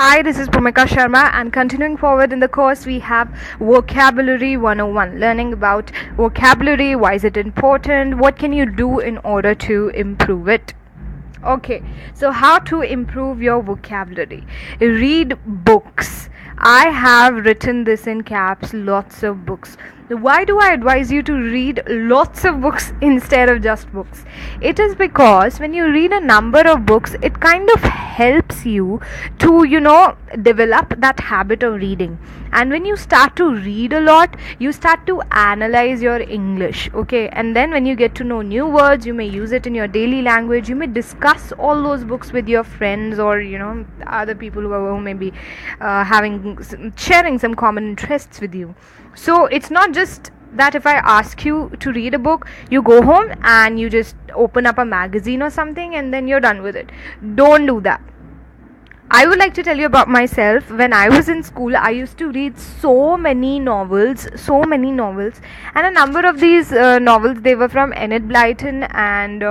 Hi, this is Bhoomika Sharma, and continuing forward in the course, we have Vocabulary 101, learning about vocabulary, why is it important, what can you do in order to improve it. Okay, so how to improve your vocabulary? Read books. I have written this in caps, lots of books. Why do I advise you to read lots of books instead of just books? It is because when you read a number of books, it kind of helps you to, develop that habit of reading. And when you start to read a lot, you start to analyze your English, okay? And then when you get to know new words, you may use it in your daily language. You may discuss all those books with your friends or, other people who may be sharing some common interests with you. So it's not just that if I ask you to read a book, you go home and you just open up a magazine or something and then you're done with it. Don't do that. I would like to tell you about myself. When I was in school, I used to read so many novels, and a number of these novels, they were from Enid Blyton and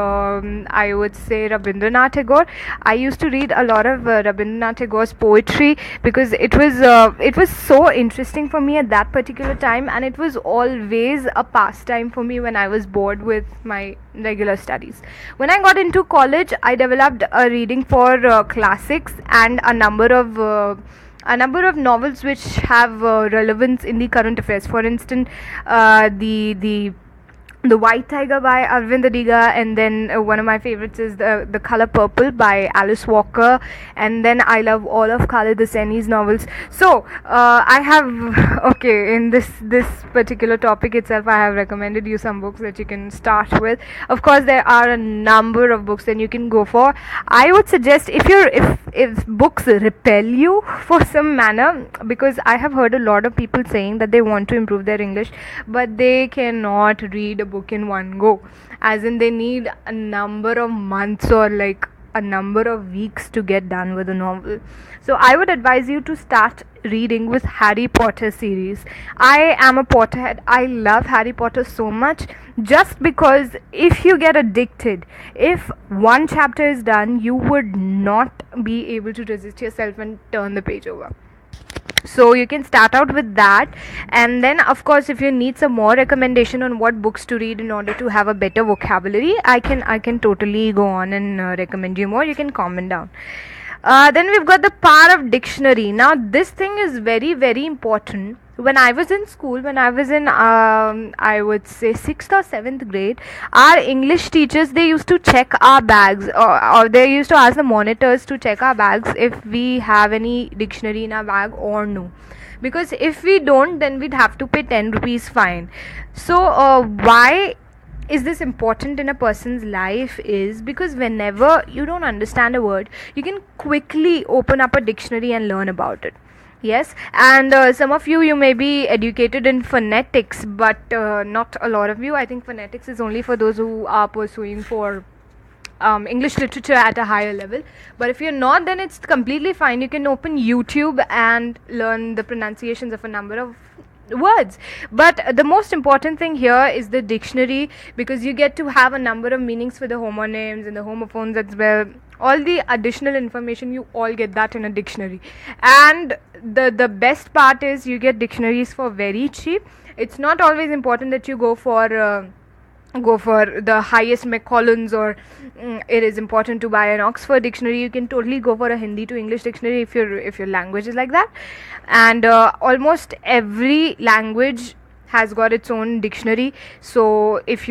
I would say Rabindranath Tagore. I used to read a lot of Rabindranath Tagore's poetry because it was so interesting for me at that particular time, and it was always a pastime for me when I was bored with my regular studies. When I got into college, I developed a reading for classics and a number of novels which have relevance in the current affairs. For instance, the White Tiger by Arvind Adiga, and then one of my favorites is the Color Purple by Alice Walker, and then I love all of Khaled Hosseini's novels. So I have in this particular topic itself, I have recommended you some books that you can start with. Of course, there are a number of books that you can go for. I would suggest if books repel you for some manner, because I have heard a lot of people saying that they want to improve their English, but they cannot read a book in one go, as in they need a number of months or like a number of weeks to get done with a novel. So I would advise you to start reading with Harry Potter series. I am a Potterhead. I love Harry Potter so much, just because if you get addicted, if one chapter is done, you would not be able to resist yourself and turn the page over. So you can start out with that, and then of course if you need some more recommendation on what books to read in order to have a better vocabulary, I can totally go on and recommend you more. You can comment down. Then we've got the power of dictionary. Now this thing is very, very important. When I was in school, when I was in I would say 6th or 7th grade, our English teachers, they used to check our bags, or they used to ask the monitors to check our bags if we have any dictionary in our bag or no, because if we don't, then we'd have to pay 10 rupees fine. So why is this important in a person's life is because whenever you don't understand a word, you can quickly open up a dictionary and learn about it. Yes, and some of you may be educated in phonetics, but not a lot of you. I think phonetics is only for those who are pursuing for English literature at a higher level. But if you're not, then it's completely fine. You can open YouTube and learn the pronunciations of a number of words. But the most important thing here is the dictionary, because you get to have a number of meanings for the homonyms and the homophones as well. All the additional information, you all get that in a dictionary. And the best part is you get dictionaries for very cheap. It's not always important that you go for the highest Macmillan's, or it is important to buy an Oxford dictionary. You can totally go for a Hindi to English dictionary if your language is like that. And almost every language has got its own dictionary. So if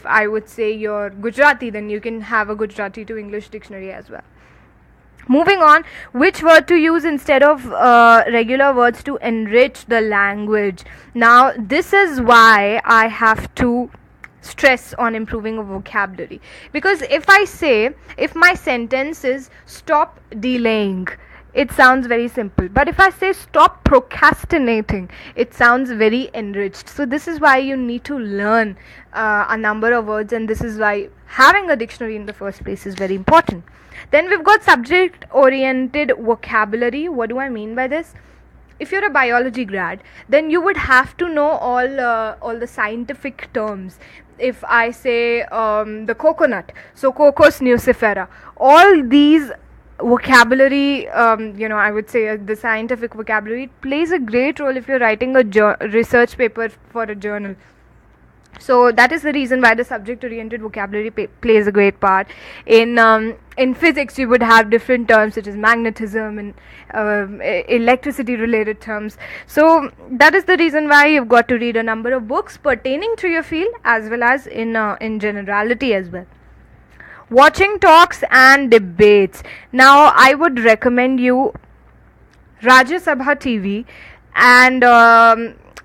I would say you're Gujarati, then you can have a Gujarati to English dictionary as well. Moving on, which word to use instead of regular words to enrich the language. Now this is why I have to stress on improving a vocabulary, because if my sentence is stop delaying, it sounds very simple, but if I say stop procrastinating, it sounds very enriched. So this is why you need to learn a number of words, and this is why having a dictionary in the first place is very important. Then we've got subject oriented vocabulary. What do I mean by this? If you're a biology grad, then you would have to know all the scientific terms. If I say the coconut, so Cocos nucifera, all these vocabulary, I would say the scientific vocabulary, it plays a great role if you're writing a research paper for a journal. So that is the reason why the subject-oriented vocabulary plays a great part. In physics, you would have different terms such as magnetism and electricity-related terms. So that is the reason why you've got to read a number of books pertaining to your field as well as in generality as well. Watching talks and debates. Now, I would recommend you Rajya Sabha TV, and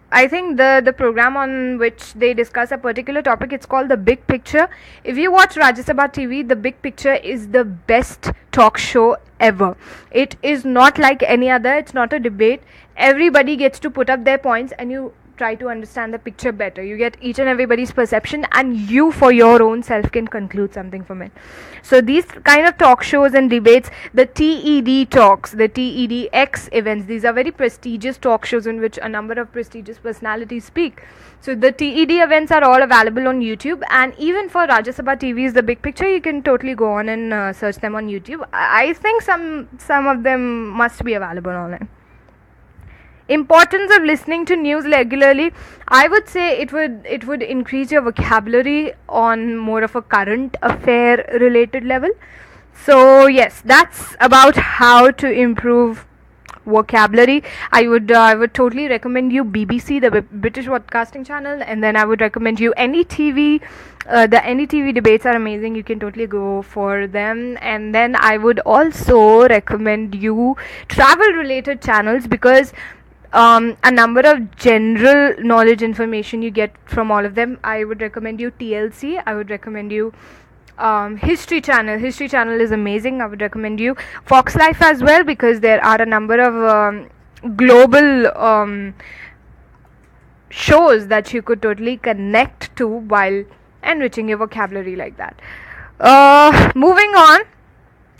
I think the program on which they discuss a particular topic, it's called The Big Picture. If you watch Rajya Sabha TV, The Big Picture is the best talk show ever. It is not like any other. It's not a debate. Everybody gets to put up their points and you try to understand the picture better. You get each and everybody's perception and you for your own self can conclude something from it. So these kind of talk shows and debates, the TED talks, the TEDx events, these are very prestigious talk shows in which a number of prestigious personalities speak. So the TED events are all available on YouTube, and even for Rajya Sabha TV's The Big Picture, you can totally go on and search them on YouTube. I think some of them must be available online. Importance of listening to news regularly. I would say it would increase your vocabulary on more of a current affair related level. So yes, that's about how to improve vocabulary. I would totally recommend you BBC, the British Broadcasting Channel, and then I would recommend you NETV. The NETV debates are amazing. You can totally go for them. And then I would also recommend you travel related channels, because a number of general knowledge information you get from all of them. I would recommend you TLC. I would recommend you History Channel. History Channel is amazing. I would recommend you Fox Life as well, because there are a number of global shows that you could totally connect to while enriching your vocabulary like that. Moving on,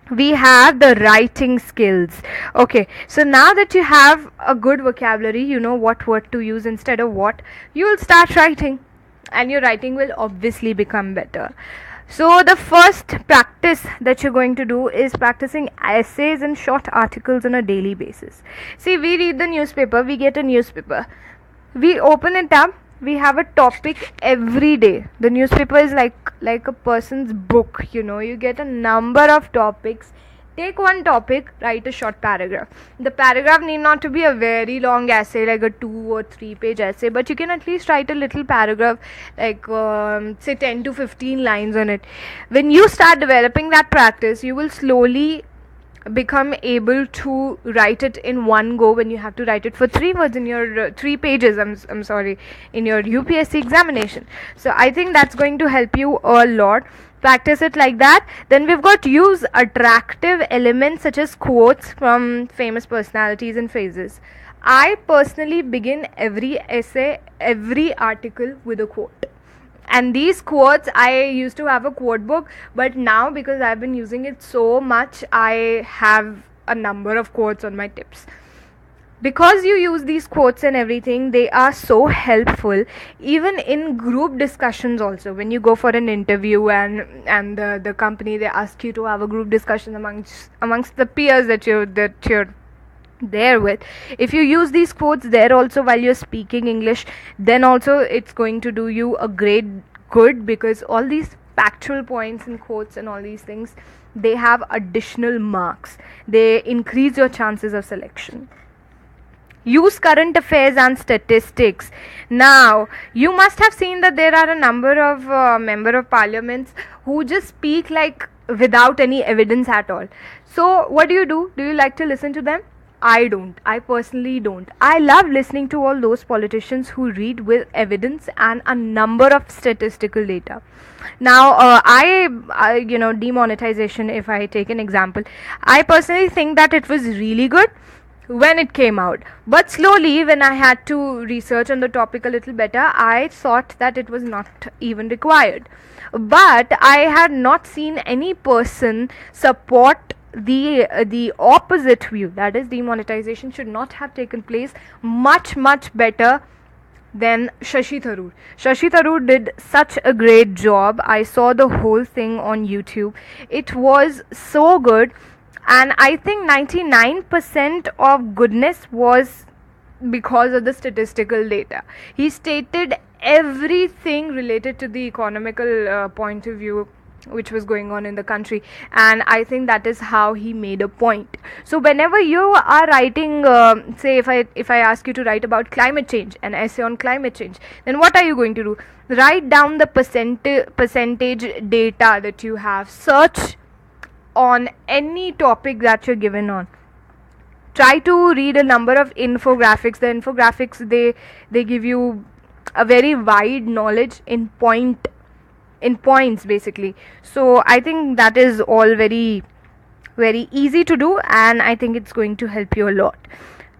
we have the writing skills. Okay, so now that you have a good vocabulary, you know what word to use instead of what, you will start writing and your writing will obviously become better. So the first practice that you're going to do is practicing essays and short articles on a daily basis. See, we read the newspaper, we get a newspaper, we open it up, we have a topic every day. The newspaper is like a person's book, you get a number of topics. Take one topic, write a short paragraph. The paragraph need not to be a very long essay, like a 2 or 3 page essay, but you can at least write a little paragraph, like say 10 to 15 lines on it. When you start developing that practice, you will slowly become able to write it in one go when you have to write it for 3 words in your 3 pages, I'm sorry, in your UPSC examination. So I think that's going to help you a lot. Practice it like that. Then we've got to use attractive elements such as quotes from famous personalities and phrases. I personally begin every essay, every article with a quote. And these quotes, I used to have a quote book, but now because I've been using it so much, I have a number of quotes on my tips. Because you use these quotes and everything, they are so helpful even in group discussions also. When you go for an interview and the company, they ask you to have a group discussion amongst the peers that you're there with. If you use these quotes there also while you're speaking English, then also it's going to do you a great good, because all these factual points and quotes and all these things, they have additional marks. They increase your chances of selection. Use current affairs and statistics. Now, you must have seen that there are a number of member of parliaments who just speak like without any evidence at all. So what do? Do you like to listen to them? I don't. I personally don't. I love listening to all those politicians who read with evidence and a number of statistical data. Now, demonetization, if I take an example, I personally think that it was really good when it came out, but slowly when I had to research on the topic a little better, I thought that it was not even required. But I had not seen any person support the opposite view, that is, demonetization should not have taken place, much better than Shashi Tharoor. Shashi Tharoor did such a great job. I saw the whole thing on YouTube. It was so good. and I think 99% of goodness was because of the statistical data. He stated everything related to the economical point of view which was going on in the country, and I think that is how he made a point. So whenever you are writing, say if I ask you to write about climate change, an essay on climate change, then what are you going to do? Write down the percentage data that you have, search on any topic that you're given on, try to read a number of infographics. The infographics, they give you a very wide knowledge in points basically. So I think that is all very very easy to do, and I think it's going to help you a lot.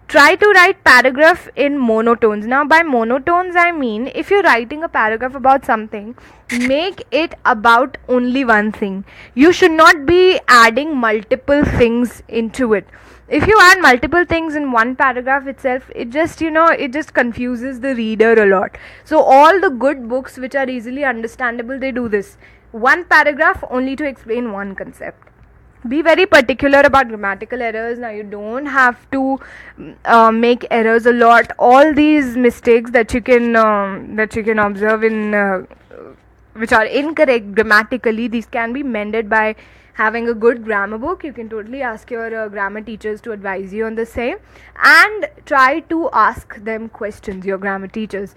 Try to write paragraph in monotones. Now by monotones I mean, if you're writing a paragraph about something, make it about only one thing. You should not be adding multiple things into it. If you add multiple things in one paragraph itself, it just it just confuses the reader a lot. So all the good books which are easily understandable, they do this: one paragraph only to explain one concept. Be very particular about grammatical errors. Now you don't have to make errors a lot. All these mistakes that you can observe in which are incorrect grammatically, these can be mended by having a good grammar book. You can totally ask your grammar teachers to advise you on the same, and try to ask them questions, your grammar teachers.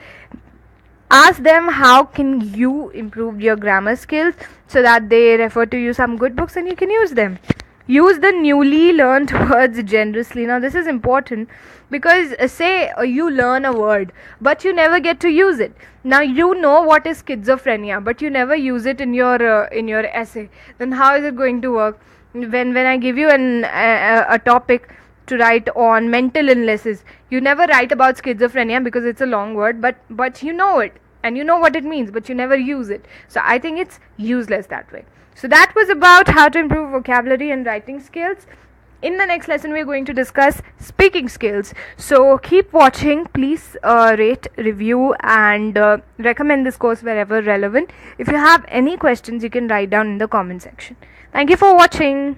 Ask them how can you improve your grammar skills, so that they refer to you some good books and you can use them. Use the newly learned words generously. Now this is important, because say you learn a word but you never get to use it. Now you know what is schizophrenia, but you never use it in your essay. Then how is it going to work? When I give you a topic to write on mental illnesses, you never write about schizophrenia because it's a long word, but you know it and you know what it means, but you never use it. So I think it's useless that way. So that was about how to improve vocabulary and writing skills. In the next lesson, we're going to discuss speaking skills. So keep watching. Please rate, review, and recommend this course wherever relevant. If you have any questions, you can write down in the comment section. Thank you for watching.